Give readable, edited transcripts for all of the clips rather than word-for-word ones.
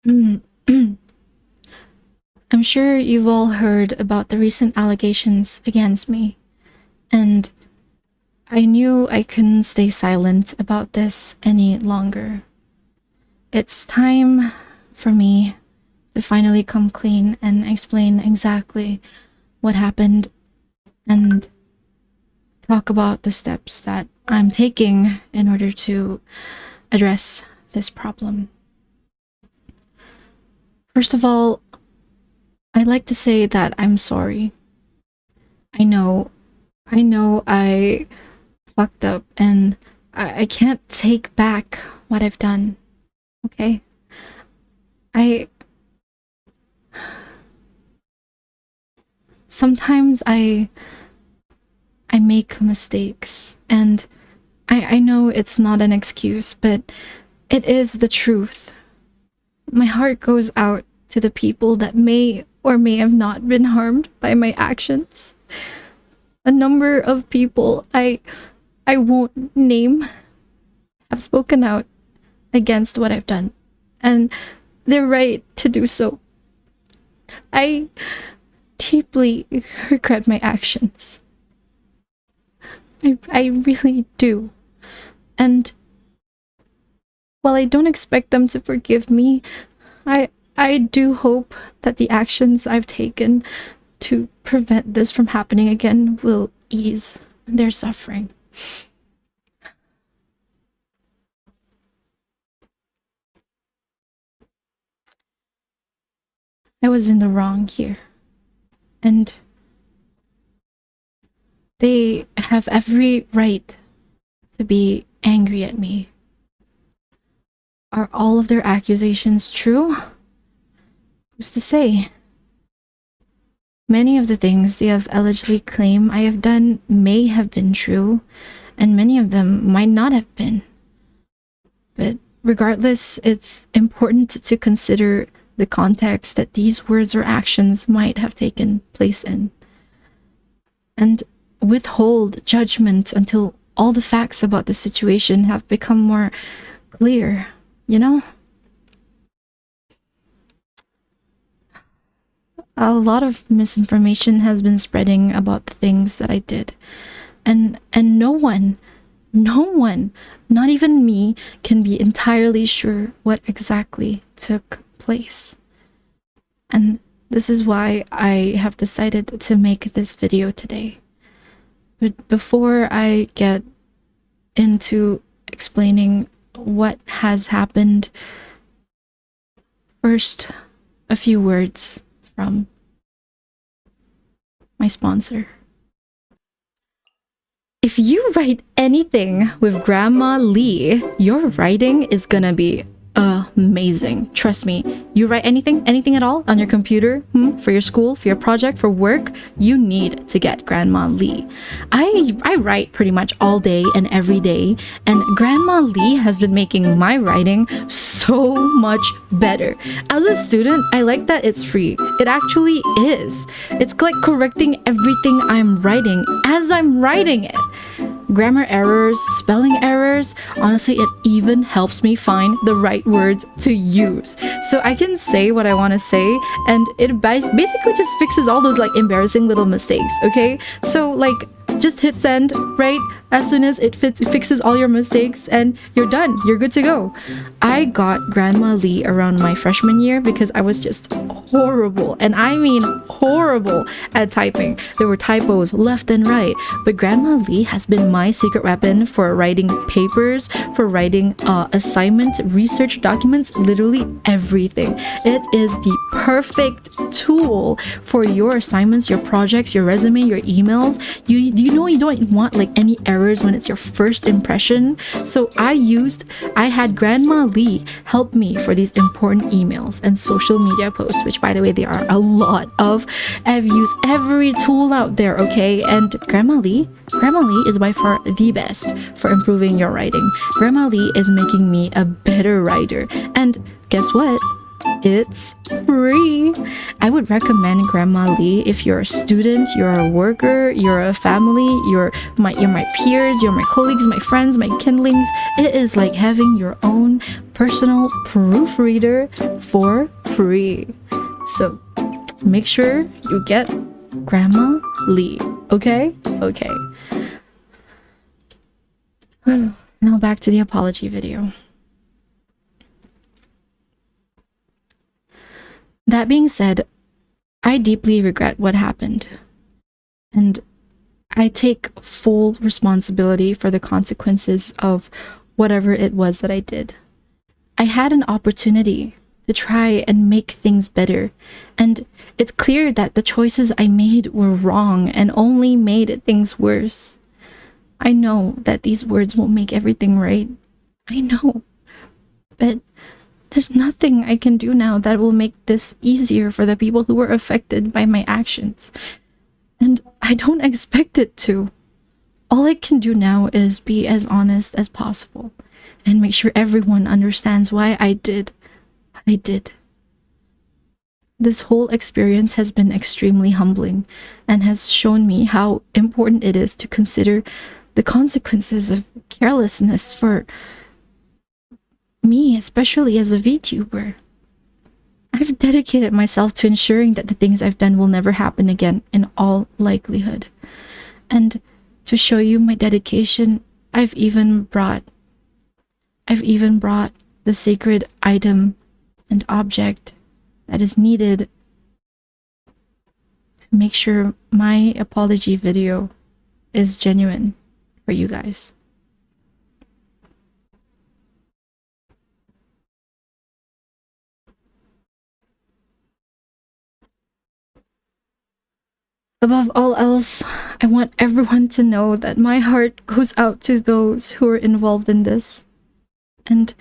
Mm. I'm sure you've all heard about the recent allegations against me, and I knew I couldn't stay silent about this any longer. It's time for me to finally come clean and explain exactly what happened and talk about the steps that I'm taking in order to address this problem. First of all, I'd like to say that I'm sorry. I know, I fucked up and I can't take back what I've done, okay? I sometimes I make mistakes and I know it's not an excuse, but it is the truth. My heart goes out to the people that may or may have not been harmed by my actions. A number of people I won't name have spoken out against what I've done, and they're right to do so. I deeply regret my actions. I really do. And while I don't expect them to forgive me, I I do hope that the actions I've taken to prevent this from happening again will ease their suffering. I was in the wrong here, and they have every right to be angry at me. Are all of their accusations true? Who's to say? Many of the things they have allegedly claimed I have done may have been true, and many of them might not have been. But regardless, it's important to consider the context that these words or actions might have taken place in, and withhold judgment until all the facts about the situation have become more clear, you know? A lot of misinformation has been spreading about the things that I did. And no one, not even me, can be entirely sure what exactly took place. And this is why I have decided to make this video today. But before I get into explaining what has happened, first, a few words from my sponsor. If you write anything with Grandma Lee, your writing is gonna be amazing. Trust me. You write anything at all on your computer, for your school, for your project, for work, you need to get Grandma Lee. I write pretty much all day and every day, and Grandma Lee has been making my writing so much better. As a student, I like that it's free. It actually is. It's like correcting everything I'm writing as I'm writing it. Grammar errors, spelling errors, honestly, it even helps me find the right words to use. So I can say what I want to say, and it basically just fixes all those like embarrassing little mistakes, okay? So like, just hit send, right? As soon as it fixes all your mistakes and you're done. You're good to go. I got Grandma Lee around my freshman year because I was just horrible, and I mean horrible at typing. There were typos left and right, but Grandma Lee has been my secret weapon for writing papers, for writing assignment, research documents, literally everything. It is the perfect tool for your assignments, your projects, your resume, your emails. You don't want like any errors when it's your first impression. So I had Grandma Lee help me for these important emails and social media posts, which by the way, there are a lot of. I've used every tool out there, okay? And Grandma Lee is by far the best for improving your writing. Grandma Lee is making me a better writer. And guess what? It's free. I would recommend Grandma Lee if you're a student, you're a worker, you're a family, you're my peers, you're my colleagues, my friends, my kindlings. It is like having your own personal proofreader for free. So make sure you get Grandma Lee, okay? Okay. Now back to the apology video. That being said, I deeply regret what happened, and I take full responsibility for the consequences of whatever it was that I did. I had an opportunity to try and make things better, and it's clear that the choices I made were wrong and only made things worse. I know that these words won't make everything right. I know, but there's nothing I can do now that will make this easier for the people who were affected by my actions. And I don't expect it to. All I can do now is be as honest as possible and make sure everyone understands why I did what I did. This whole experience has been extremely humbling and has shown me how important it is to consider the consequences of carelessness for me, especially as a VTuber. I've dedicated myself to ensuring that the things I've done will never happen again in all likelihood. And to show you my dedication, I've even brought the sacred item and object that is needed to make sure my apology video is genuine for you guys. Above all else, I want everyone to know that my heart goes out to those who are involved in this. And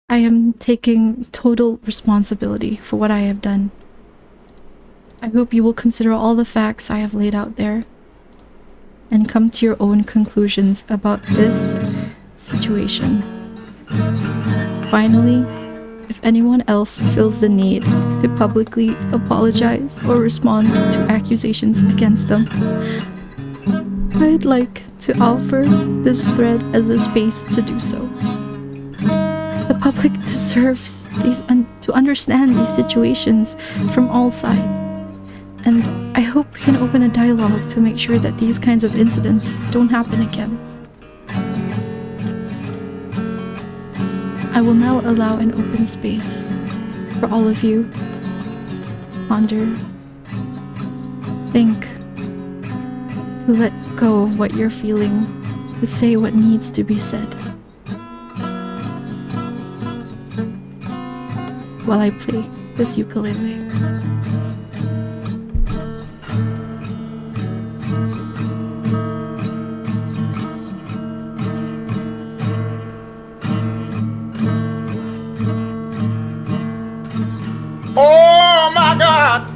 I am taking total responsibility for what I have done. I hope you will consider all the facts I have laid out there and come to your own conclusions about this situation. Finally, if anyone else feels the need to publicly apologize or respond to accusations against them, I'd like to offer this thread as a space to do so. The public deserves to understand these situations from all sides, and I hope we can open a dialogue to make sure that these kinds of incidents don't happen again. I will now allow an open space for all of you to ponder, think, to let go of what you're feeling, to say what needs to be said. While I play this ukulele. Oh my God!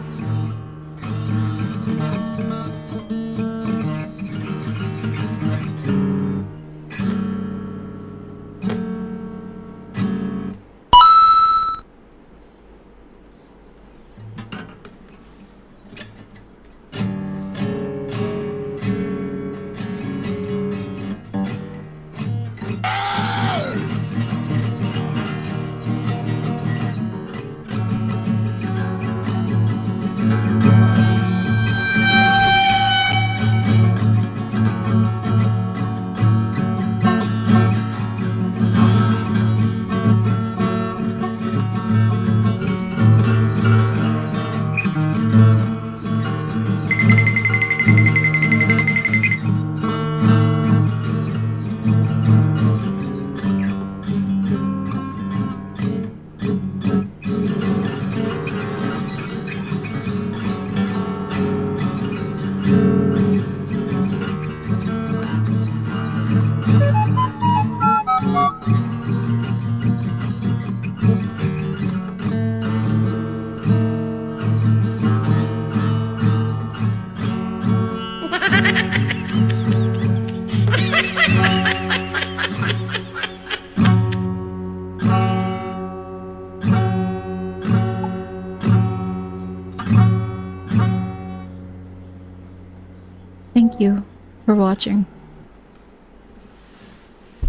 Thank you for watching.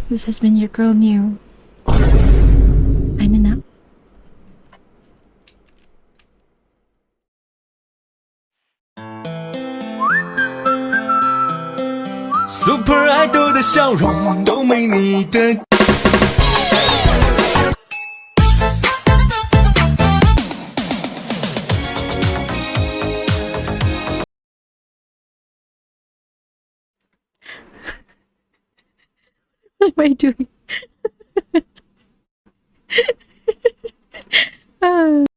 This has been your girl New. Signing out. Super Idol 的笑容都没你的。What am I doing?